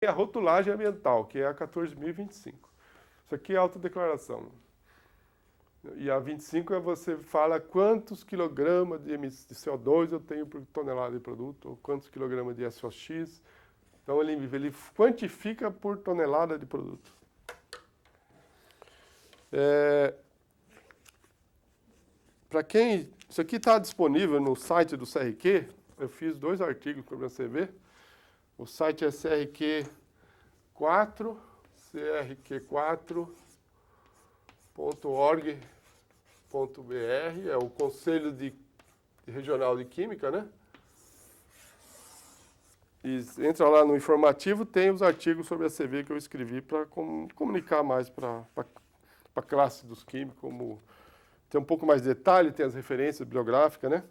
a rotulagem ambiental, que é a 14.025. Isso aqui é autodeclaração. E a 25 é você fala quantos quilogramas de CO2 eu tenho por tonelada de produto, ou quantos quilogramas de SOx. Então, ele quantifica por tonelada de produto. Para quem... Isso aqui está disponível no site do CRQ. Eu fiz 2 artigos para você ver. O site é crq4, crq4.org.br, é o Conselho Regional de Química, né? E entra lá no informativo, tem os artigos sobre a CV que eu escrevi para comunicar mais para a classe dos químicos, como tem um pouco mais de detalhe, tem as referências bibliográficas, né?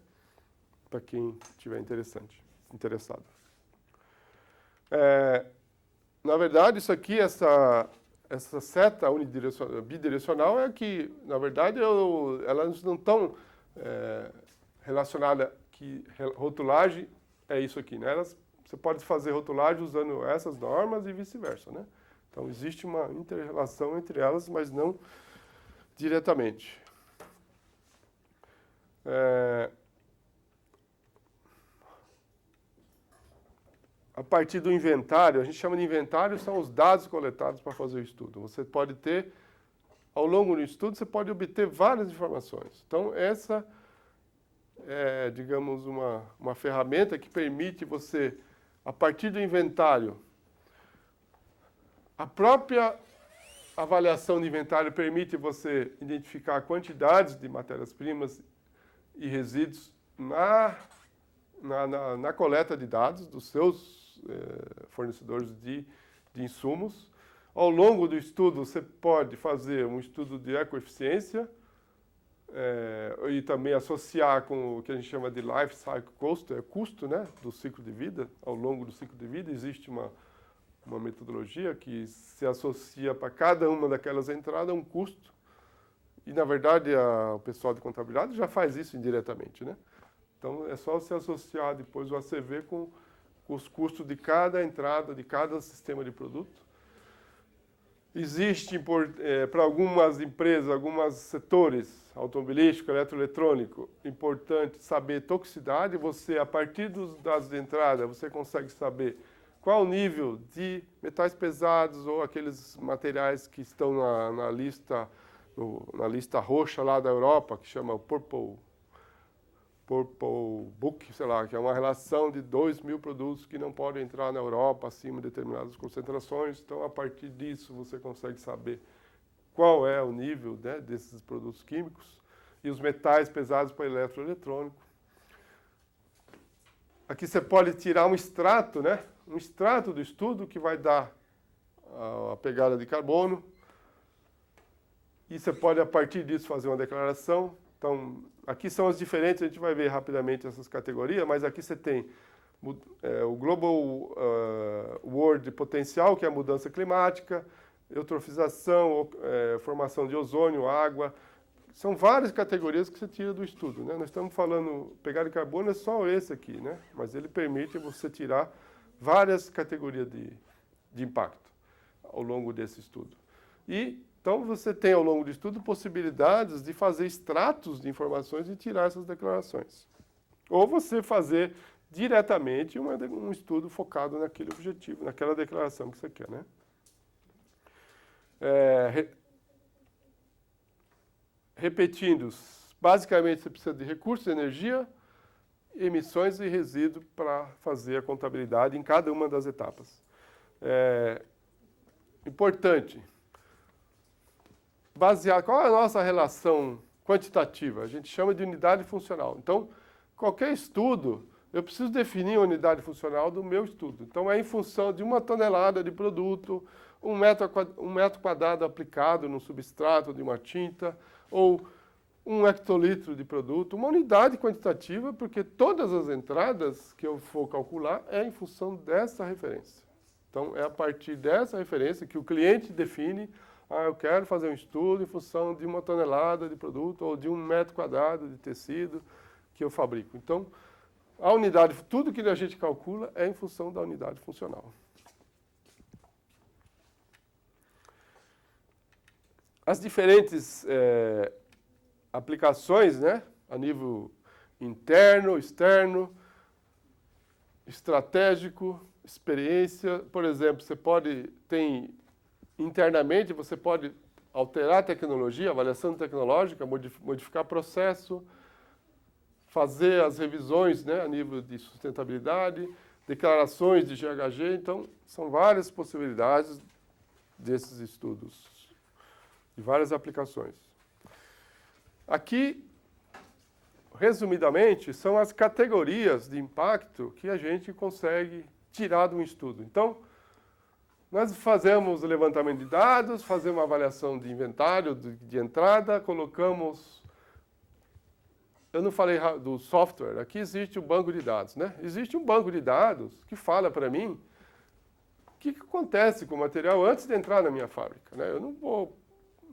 Para quem estiver interessado. Na verdade, isso aqui, essa seta bidirecional é que, na verdade, elas não estão relacionadas que rotulagem é isso aqui, né? Você pode fazer rotulagem usando essas normas e vice-versa, né? Então, existe uma inter-relação entre elas, mas não diretamente. A partir do inventário, a gente chama de inventário, são os dados coletados para fazer o estudo. Você pode ter, ao longo do estudo, você pode obter várias informações. Então, essa é, digamos, uma ferramenta que permite você, a partir do inventário, a própria avaliação de inventário permite você identificar quantidades de matérias-primas e resíduos na coleta de dados dos seus fornecedores de insumos. Ao longo do estudo, você pode fazer um estudo de ecoeficiência e também associar com o que a gente chama de life cycle cost, custo, né, do ciclo de vida. Ao longo do ciclo de vida existe uma metodologia que se associa para cada uma daquelas entradas um custo. E, na verdade, o pessoal de contabilidade já faz isso indiretamente, né? Então, é só você associar depois o ACV com os custos de cada entrada, de cada sistema de produto. Existe, para algumas empresas, alguns setores, automobilístico, eletroeletrônico, importante saber toxicidade. Você, a partir dos dados de entrada, você consegue saber qual o nível de metais pesados ou aqueles materiais que estão na lista roxa lá da Europa, que chama Purple Book, sei lá, que é uma relação de 2.000 produtos que não podem entrar na Europa acima de determinadas concentrações. Então, a partir disso, você consegue saber qual é o nível, né, desses produtos químicos e os metais pesados para eletroeletrônico. Aqui você pode tirar um extrato, né, um extrato do estudo que vai dar a pegada de carbono. E você pode, a partir disso, fazer uma declaração. Então, aqui são as diferentes, a gente vai ver rapidamente essas categorias, mas aqui você tem o Global World Potencial, que é a mudança climática, eutrofização, formação de ozônio, água. São várias categorias que você tira do estudo, né? Nós estamos falando, pegada de carbono é só esse aqui, né? Mas ele permite você tirar várias categorias de impacto ao longo desse estudo. Então, você tem, ao longo do estudo, possibilidades de fazer extratos de informações e tirar essas declarações. Ou você fazer diretamente um estudo focado naquele objetivo, naquela declaração que você quer, né? Repetindo, basicamente você precisa de recursos, energia, emissões e resíduo para fazer a contabilidade em cada uma das etapas. Importante. Baseado, qual é a nossa relação quantitativa? A gente chama de unidade funcional. Então, qualquer estudo, eu preciso definir a unidade funcional do meu estudo. Então, é em função de 1 tonelada de produto, 1 metro quadrado aplicado no substrato de uma tinta, ou 1 hectolitro de produto, uma unidade quantitativa, porque todas as entradas que eu for calcular é em função dessa referência. Então, é a partir dessa referência que o cliente define. Eu quero fazer um estudo em função de 1 tonelada de produto ou de 1 metro quadrado de tecido que eu fabrico. Então, a unidade, tudo que a gente calcula é em função da unidade funcional. as diferentes aplicações, né, a nível interno, externo, estratégico, experiência. Por exemplo, internamente, você pode alterar a tecnologia, avaliação tecnológica, modificar processo, fazer as revisões, né, a nível de sustentabilidade, declarações de GHG. Então, são várias possibilidades desses estudos, de várias aplicações. Aqui, resumidamente, são as categorias de impacto que a gente consegue tirar de um estudo. Então, nós fazemos o levantamento de dados, fazemos uma avaliação de inventário, de entrada, colocamos... Eu não falei do software, aqui existe um banco de dados, né? Existe um banco de dados que fala para mim o que acontece com o material antes de entrar na minha fábrica, né? Eu não vou,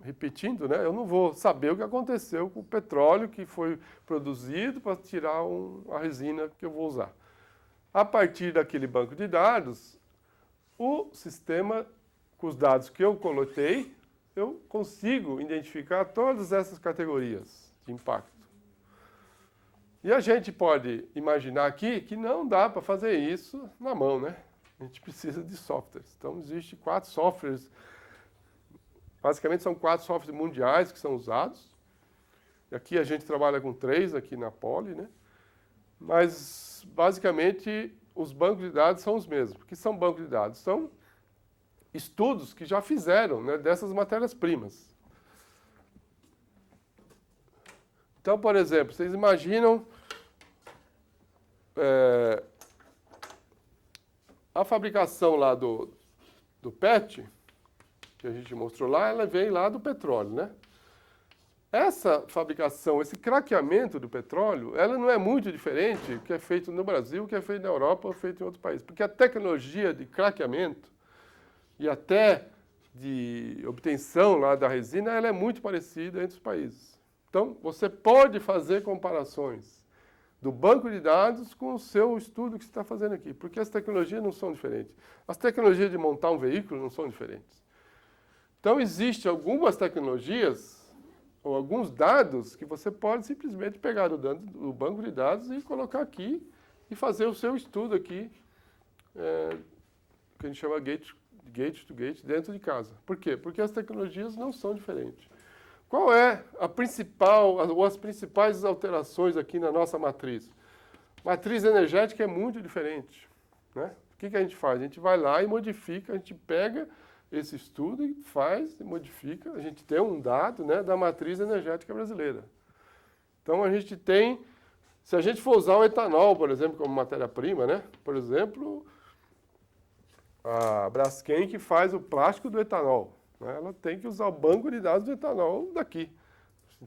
repetindo, né? Eu não vou saber o que aconteceu com o petróleo que foi produzido para tirar a resina que eu vou usar. A partir daquele banco de dados, o sistema, com os dados que eu coletei, eu consigo identificar todas essas categorias de impacto. E a gente pode imaginar aqui que não dá para fazer isso na mão, né? A gente precisa de softwares. Então, existem 4 softwares. Basicamente, são 4 softwares mundiais que são usados. E aqui a gente trabalha com 3 aqui na Poly, né? Mas, basicamente, os bancos de dados são os mesmos. O que são bancos de dados? São estudos que já fizeram, né, dessas matérias-primas. Então, por exemplo, vocês imaginam a fabricação lá do PET, que a gente mostrou lá, ela vem lá do petróleo, né? Essa fabricação, esse craqueamento do petróleo, ela não é muito diferente do que é feito no Brasil, do que é feito na Europa ou feito em outros países. Porque a tecnologia de craqueamento e até de obtenção lá da resina, ela é muito parecida entre os países. Então, você pode fazer comparações do banco de dados com o seu estudo que você está fazendo aqui, porque as tecnologias não são diferentes. As tecnologias de montar um veículo não são diferentes. Então, existem algumas tecnologias ou alguns dados que você pode simplesmente pegar do banco de dados e colocar aqui e fazer o seu estudo aqui, que a gente chama gate to gate, dentro de casa. Por quê? Porque as tecnologias não são diferentes. Qual é a principal, ou as principais alterações aqui na nossa matriz? Matriz energética é muito diferente, né? O que a gente faz? A gente vai lá e modifica, a gente pega esse estudo e faz, e modifica. A gente tem um dado, né, da matriz energética brasileira. Então, a gente tem, se a gente for usar o etanol, por exemplo, como matéria-prima, né? Por exemplo, a Braskem que faz o plástico do etanol, né? Ela tem que usar o banco de dados do etanol daqui.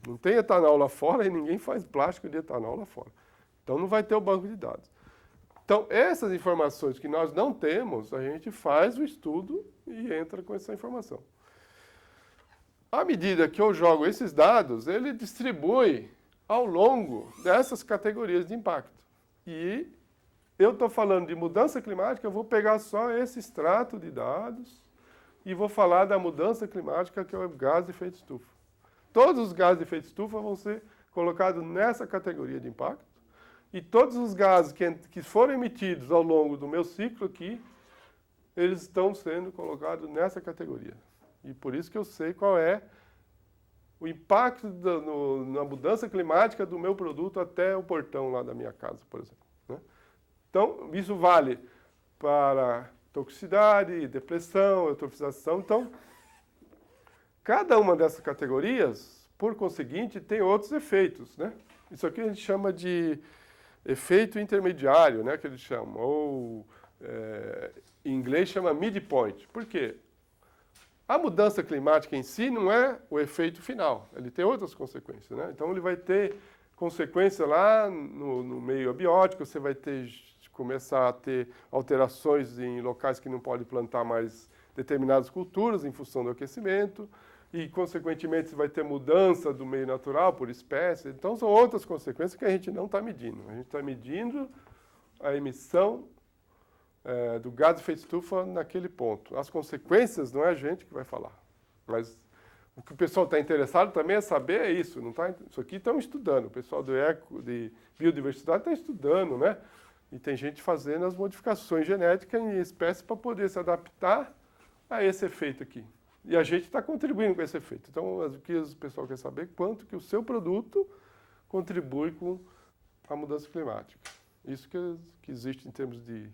Não tem etanol lá fora e ninguém faz plástico de etanol lá fora. Então, não vai ter o banco de dados. Então, essas informações que nós não temos, a gente faz o estudo e entra com essa informação. À medida que eu jogo esses dados, ele distribui ao longo dessas categorias de impacto. E eu estou falando de mudança climática, eu vou pegar só esse extrato de dados e vou falar da mudança climática, que é o gás de efeito estufa. Todos os gases de efeito estufa vão ser colocados nessa categoria de impacto. E todos os gases que foram emitidos ao longo do meu ciclo aqui, eles estão sendo colocados nessa categoria. E por isso que eu sei qual é o impacto na mudança climática do meu produto até o portão lá da minha casa, por exemplo, né? Então, isso vale para toxicidade, depressão, eutrofização. Então, cada uma dessas categorias, por conseguinte, tem outros efeitos, né? Isso aqui a gente chama de efeito intermediário, né, que eles chamam, ou em inglês chama midpoint. Por quê? A mudança climática em si não é o efeito final, ele tem outras consequências, né? Então ele vai ter consequência lá no meio abiótico, você vai começar a ter alterações em locais que não pode plantar mais determinadas culturas em função do aquecimento, e, consequentemente, você vai ter mudança do meio natural por espécie. Então, são outras consequências que a gente não está medindo. A gente está medindo a emissão do gás de efeito estufa naquele ponto. As consequências não é a gente que vai falar, mas O que o pessoal está interessado também é saber é isso. Não tá, isso aqui estão estudando. O pessoal de biodiversidade está estudando, né? E tem gente fazendo as modificações genéticas em espécies para poder se adaptar a esse efeito aqui. E a gente está contribuindo com esse efeito. Então, o que o pessoal quer saber é quanto que o seu produto contribui com a mudança climática. Isso que existe em termos de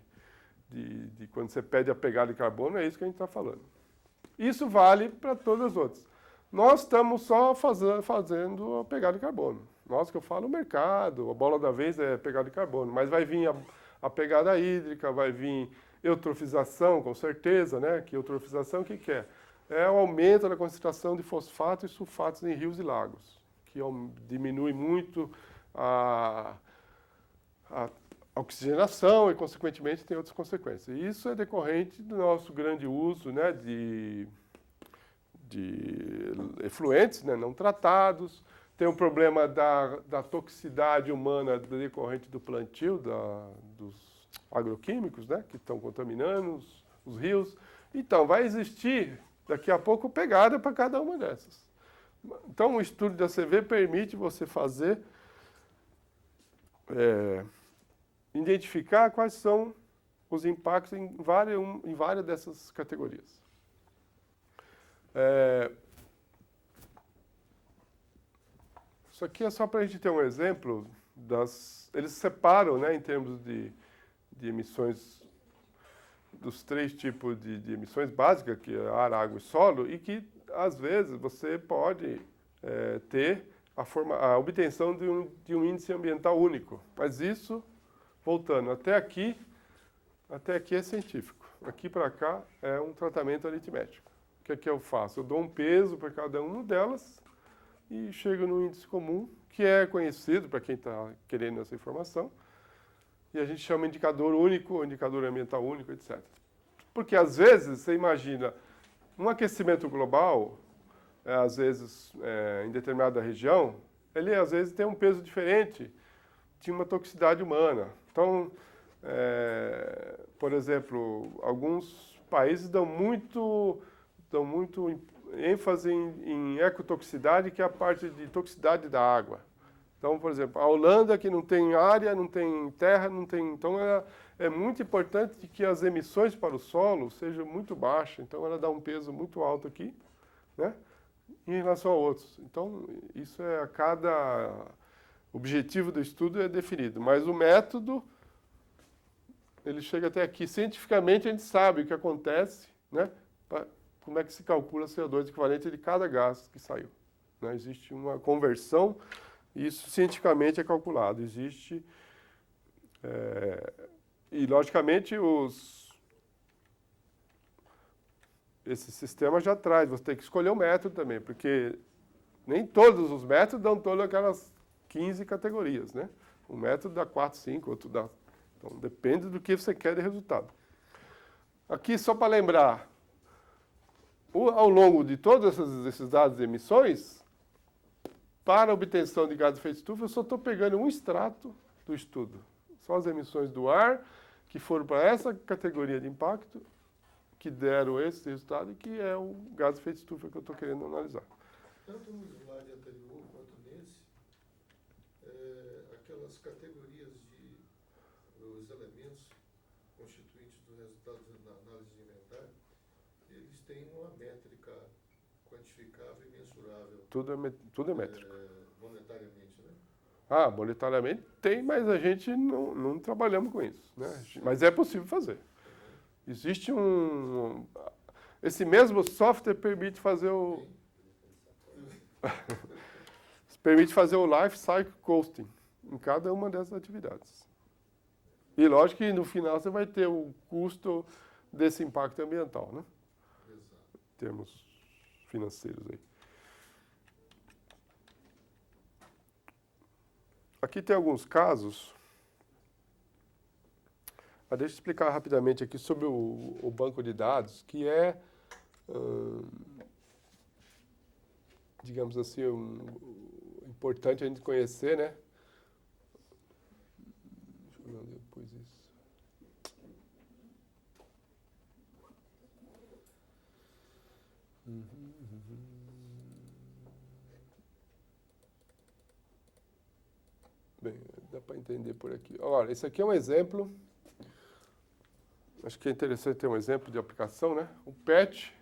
quando você pede a pegada de carbono, é isso que a gente está falando. Isso vale para todas as outras. Nós estamos só fazendo a pegada de carbono. Nós que eu falo, o mercado, a bola da vez é pegada de carbono, mas vai vir a pegada hídrica, vai vir eutrofização, com certeza, né? Que eutrofização, o que é? É o aumento da concentração de fosfatos e sulfatos em rios e lagos, que diminui muito a oxigenação e, consequentemente, tem outras consequências. E isso é decorrente do nosso grande uso, né, de efluentes, né, não tratados. Tem o problema da toxicidade humana decorrente do plantio dos agroquímicos, né, que estão contaminando os rios. Então, vai existir, daqui a pouco, pegada para cada uma dessas. Então, o estudo de ACV permite você fazer, identificar quais são os impactos em várias dessas categorias. Isso aqui é só para a gente ter um exemplo eles separam, né, em termos de emissões, dos 3 tipos de emissões básicas, que é ar, água e solo, e que, às vezes, você pode ter a obtenção de um índice ambiental único. Mas isso, voltando, até aqui é científico. Aqui para cá é um tratamento aritmético. O que é que eu faço? Eu dou um peso para cada uma delas e chego no índice comum, que é conhecido para quem está querendo essa informação, e a gente chama indicador único, indicador ambiental único, etc. Porque, às vezes, você imagina, um aquecimento global, às vezes, em determinada região, ele, às vezes, tem um peso diferente de uma toxicidade humana. Então, por exemplo, alguns países dão muito ênfase em ecotoxicidade, que é a parte de toxicidade da água. Então, por exemplo, a Holanda, que não tem área, não tem terra, não tem... Então, é muito importante que as emissões para o solo sejam muito baixas. Então, ela dá um peso muito alto aqui, né, em relação a outros. Então, isso é o objetivo do estudo é definido. Mas o método, ele chega até aqui. Cientificamente, a gente sabe o que acontece, né, como é que se calcula CO2 equivalente de cada gás que saiu. Né? Existe uma conversão, e isso cientificamente é calculado. Existe... e, logicamente, esse sistema já traz. Você tem que escolher o método também, porque nem todos os métodos dão todas aquelas 15 categorias, né? Um método dá 4, 5, outro dá... Então, depende do que você quer de resultado. Aqui, só para lembrar, ao longo de todos esses dados de emissões, para a obtenção de gás de efeito estufa, eu só estou pegando um extrato do estudo. Só as emissões do ar, que foram para essa categoria de impacto, que deram esse resultado, e que é o gás de efeito estufa que eu estou querendo analisar. Tanto no slide anterior quanto nesse, aquelas categorias os elementos constituintes dos resultados da análise de inventário, eles têm uma métrica quantificável e mensurável. Tudo é métrico. Monetariamente, né? Ah, monetariamente tem, mas a gente não trabalhamos com isso, né? Mas é possível fazer. Existe esse mesmo software permite fazer permite fazer o life cycle costing em cada uma dessas atividades. E lógico que no final você vai ter o custo desse impacto ambiental, né? Exato. Em termos financeiros aí. Aqui tem alguns casos. Deixa eu explicar rapidamente aqui sobre o banco de dados, que é, digamos assim, importante a gente conhecer, né? Deixa eu ver depois isso. Bem, dá para entender por aqui. Olha, esse aqui é um exemplo. Acho que é interessante ter um exemplo de aplicação, né? O PET.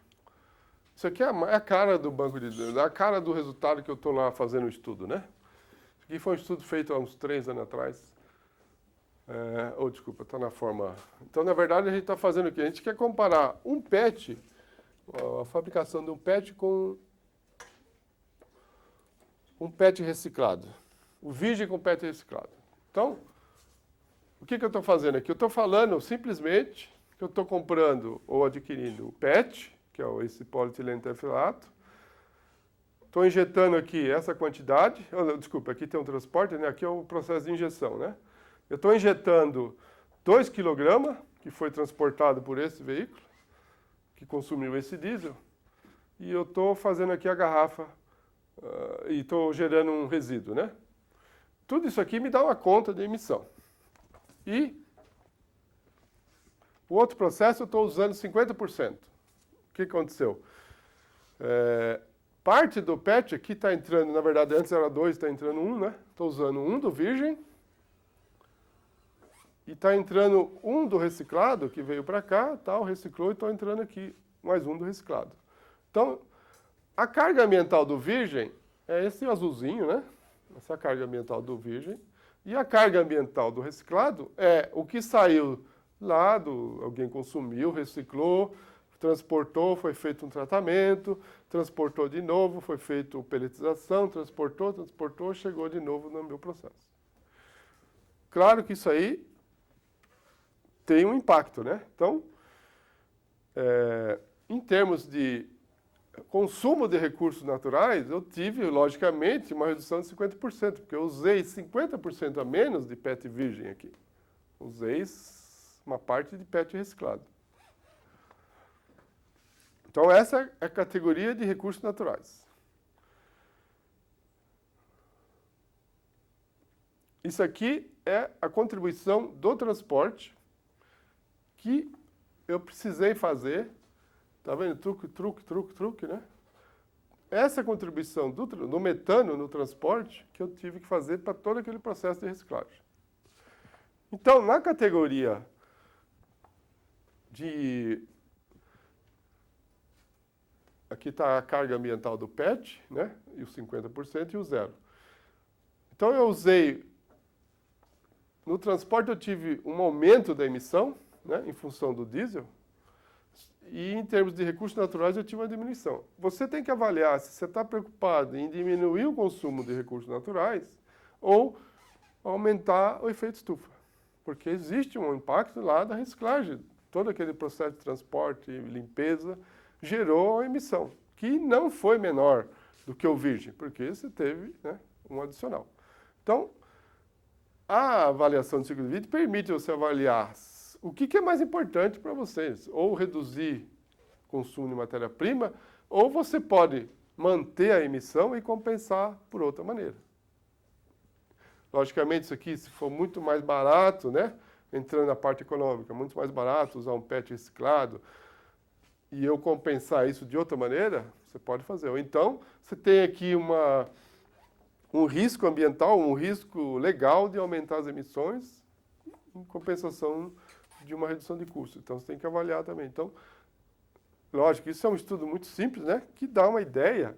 Isso aqui é a cara do banco de dados, a cara do resultado que eu estou lá fazendo o estudo, né? Isso aqui foi um estudo feito há uns 3 anos atrás. Desculpa, está na forma... Então, na verdade, a gente está fazendo o quê? A gente quer comparar um PET, a fabricação de um PET com um PET reciclado. O virgem com PET reciclado. Então, o que eu estou fazendo aqui? Eu estou falando simplesmente que eu estou comprando ou adquirindo o PET, que é esse polietileno tefilato. Estou injetando aqui essa quantidade. Desculpa, aqui tem um transporte, né? Aqui é o processo de injeção, né? Eu estou injetando 2 kg, que foi transportado por esse veículo, que consumiu esse diesel, e eu estou fazendo aqui a garrafa e estou gerando um resíduo, né? Tudo isso aqui me dá uma conta de emissão. E o outro processo eu estou usando 50%. O que aconteceu? Parte do PET aqui está entrando, na verdade antes era 2, está entrando 1, né? Estou usando 1 do virgem. E está entrando 1 do reciclado, que veio para cá, tal, reciclou, e estou entrando aqui mais 1 do reciclado. Então, a carga ambiental do virgem é esse azulzinho, né? Essa é a carga ambiental do virgem. E a carga ambiental do reciclado é o que saiu lá, alguém consumiu, reciclou, transportou, foi feito um tratamento, transportou de novo, foi feito pelletização, transportou, chegou de novo no meu processo. Claro que isso aí tem um impacto, né? Então, em termos de consumo de recursos naturais, eu tive, logicamente, uma redução de 50%, porque eu usei 50% a menos de PET virgem aqui. Usei uma parte de PET reciclado. Então, essa é a categoria de recursos naturais. Isso aqui é a contribuição do transporte que eu precisei fazer. Tá vendo? Truque, né? Essa contribuição do metano no transporte que eu tive que fazer para todo aquele processo de reciclagem. Então, na categoria de... Aqui está a carga ambiental do PET, né? E os 50% e o zero. Então, eu usei... No transporte, eu tive um aumento da emissão, né? Em função do diesel. E em termos de recursos naturais, eu tive uma diminuição. Você tem que avaliar se você está preocupado em diminuir o consumo de recursos naturais ou aumentar o efeito estufa. Porque existe um impacto lá da reciclagem. Todo aquele processo de transporte e limpeza gerou a emissão, que não foi menor do que o virgem, porque você teve, né, um adicional. Então, a avaliação de ciclo de vida permite você avaliar o que é mais importante para vocês, ou reduzir o consumo de matéria-prima, ou você pode manter a emissão e compensar por outra maneira. Logicamente, isso aqui, se for muito mais barato, né, entrando na parte econômica, muito mais barato usar um PET reciclado, e eu compensar isso de outra maneira, você pode fazer. Ou então, você tem aqui um risco ambiental, um risco legal de aumentar as emissões, em compensação de uma redução de custo. Então, você tem que avaliar também. Então, lógico, isso é um estudo muito simples, né? Que dá uma ideia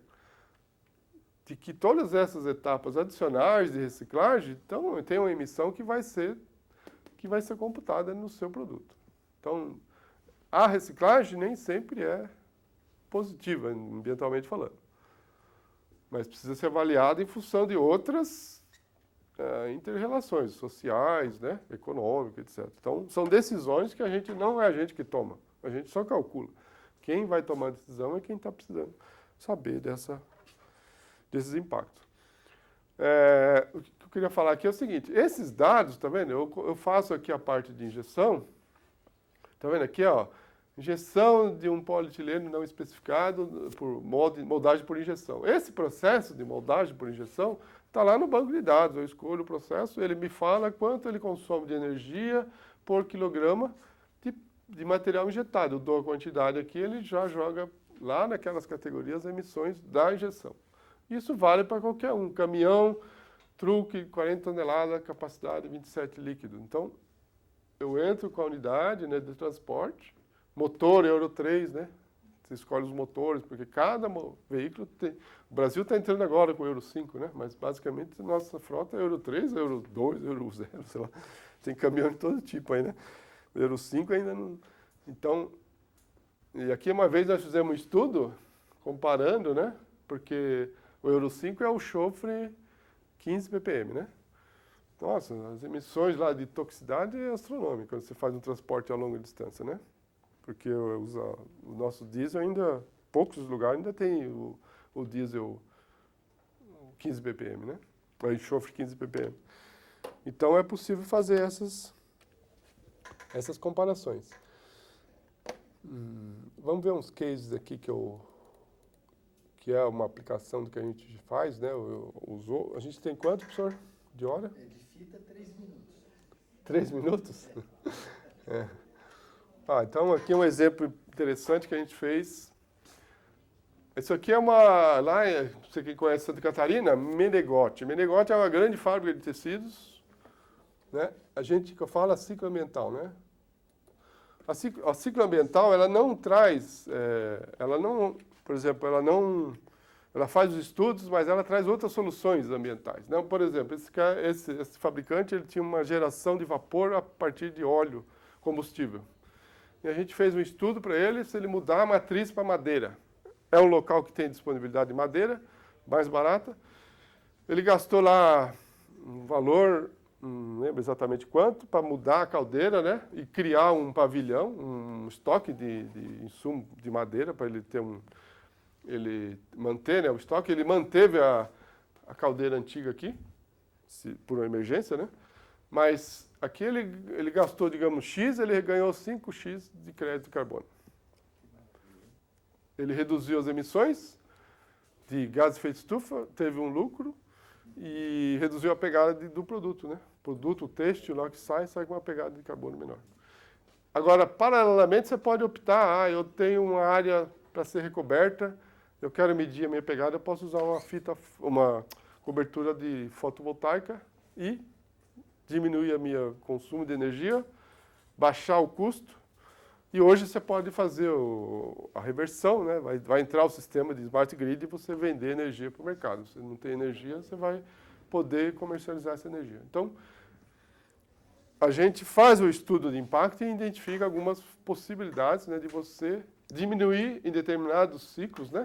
de que todas essas etapas adicionais de reciclagem então, tem uma emissão que vai ser computada no seu produto. Então, a reciclagem nem sempre é positiva, ambientalmente falando. Mas precisa ser avaliada em função de outras inter-relações sociais, né, econômicas, etc. Então, são decisões que não é a gente que toma, a gente só calcula. Quem vai tomar a decisão é quem está precisando saber desses impactos. O que eu queria falar aqui é o seguinte, esses dados, tá vendo? Eu faço aqui a parte de injeção, tá vendo aqui, ó, injeção de um polietileno não especificado por moldagem por injeção. Esse processo de moldagem por injeção está lá no banco de dados. Eu escolho o processo, ele me fala quanto ele consome de energia por quilograma de material injetado. Eu dou a quantidade aqui, ele já joga lá naquelas categorias, emissões da injeção. Isso vale para qualquer um. Caminhão, truque, 40 toneladas, capacidade 27 líquido. Então, eu entro com a unidade, né, de transporte, motor Euro 3, né? Você escolhe os motores, porque cada veículo tem... O Brasil está entrando agora com o Euro 5, né? Mas basicamente nossa frota é Euro 3, Euro 2, Euro 0, sei lá. Tem caminhão de todo tipo aí, né? O Euro 5 ainda não... Então, e aqui uma vez nós fizemos um estudo comparando, né? Porque o Euro 5 é o chofre 15 ppm, né? Nossa, as emissões lá de toxicidade é astronômica quando você faz um transporte a longa distância, né? Porque o nosso diesel ainda, poucos lugares ainda tem o diesel 15 ppm, né? O enxofre 15 ppm. Então é possível fazer essas comparações. Vamos ver uns cases aqui que é uma aplicação do que a gente faz, né? Usou. A gente tem quanto, professor, de hora? De fita, 3 minutos. 3 minutos? É. Então aqui é um exemplo interessante que a gente fez. Isso aqui é você que conhece Santa Catarina, Menegote. Menegote é uma grande fábrica de tecidos, né? Que eu falo a ciclo ambiental, né? A ciclo ambiental, ela não traz, por exemplo, ela faz os estudos, mas ela traz outras soluções ambientais. Não, por exemplo, esse fabricante, ele tinha uma geração de vapor a partir de óleo combustível. E a gente fez um estudo para ele, se ele mudar a matriz para madeira. É um local que tem disponibilidade de madeira, mais barata. Ele gastou lá um valor, não lembro exatamente quanto, para mudar a caldeira, né? E criar um pavilhão, um estoque de insumo de madeira, para ele ter ele manter, né, o estoque. Ele manteve a caldeira antiga aqui, por uma emergência, né? Mas aqui ele gastou, digamos, X, ele ganhou 5X de crédito de carbono. Ele reduziu as emissões de gás de efeito estufa, teve um lucro e reduziu a pegada do produto, né? O produto, o têxtil lá que sai com uma pegada de carbono menor. Agora, paralelamente, você pode optar, eu tenho uma área para ser recoberta, eu quero medir a minha pegada, eu posso usar uma cobertura de fotovoltaica e diminuir o meu consumo de energia, baixar o custo. E hoje você pode fazer a reversão, né? Vai entrar o sistema de Smart Grid e você vender energia para o mercado. Se você não tem energia, você vai poder comercializar essa energia. Então, a gente faz o estudo de impacto e identifica algumas possibilidades, né, de você diminuir em determinados ciclos, né,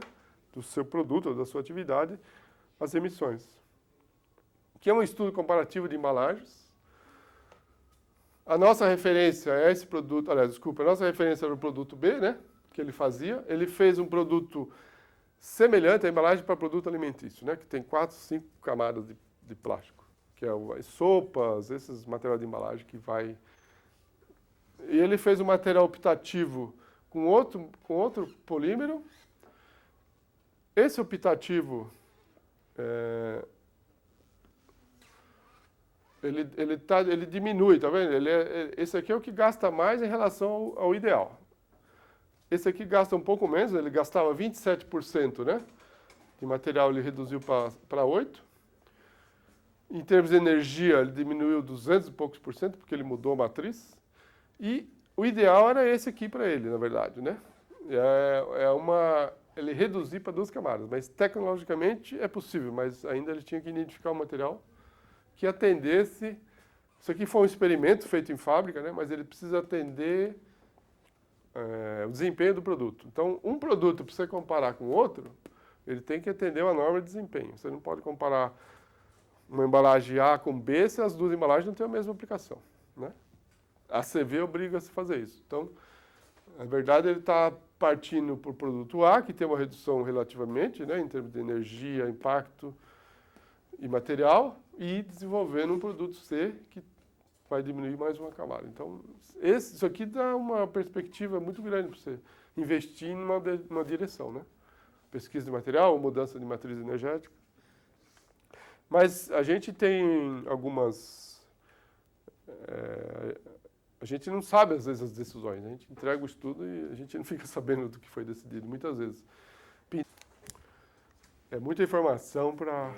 do seu produto ou da sua atividade as emissões. Que é um estudo comparativo de embalagens. A nossa referência é esse produto, a nossa referência era o produto B, né, que ele fazia. Ele fez um produto semelhante à embalagem para produto alimentício, né, que tem 4, 5 camadas de plástico, que é as sopas, esses materiais de embalagem que vai... E ele fez um material optativo com outro polímero. Esse optativo... Ele diminui, tá vendo? Esse aqui é o que gasta mais em relação ao ideal. Esse aqui gasta um pouco menos, ele gastava 27%, né? De material ele reduziu para 8%. Em termos de energia, ele diminuiu 200 e poucos por cento, porque ele mudou a matriz. E o ideal era esse aqui para ele, na verdade, né? Ele reduzir para 2 camadas, mas tecnologicamente é possível, mas ainda ele tinha que identificar um material que atendesse... Isso aqui foi um experimento feito em fábrica, né? Mas ele precisa atender o desempenho do produto. Então, um produto, para você comparar com outro, ele tem que atender uma norma de desempenho. Você não pode comparar uma embalagem A com B se as duas embalagens não têm a mesma aplicação, né? A CV obriga-se a fazer isso. Então, na verdade, ele está partindo para o produto A, que tem uma redução relativamente, né, em termos de energia, impacto e material, e desenvolvendo um produto C que vai diminuir mais uma camada. Então, isso aqui dá uma perspectiva muito grande para você investir numa direção, né? Pesquisa de material, mudança de matriz energética. Mas a gente tem algumas a gente não sabe, às vezes, as decisões. A gente entrega o estudo e a gente não fica sabendo do que foi decidido, muitas vezes. É muita informação para...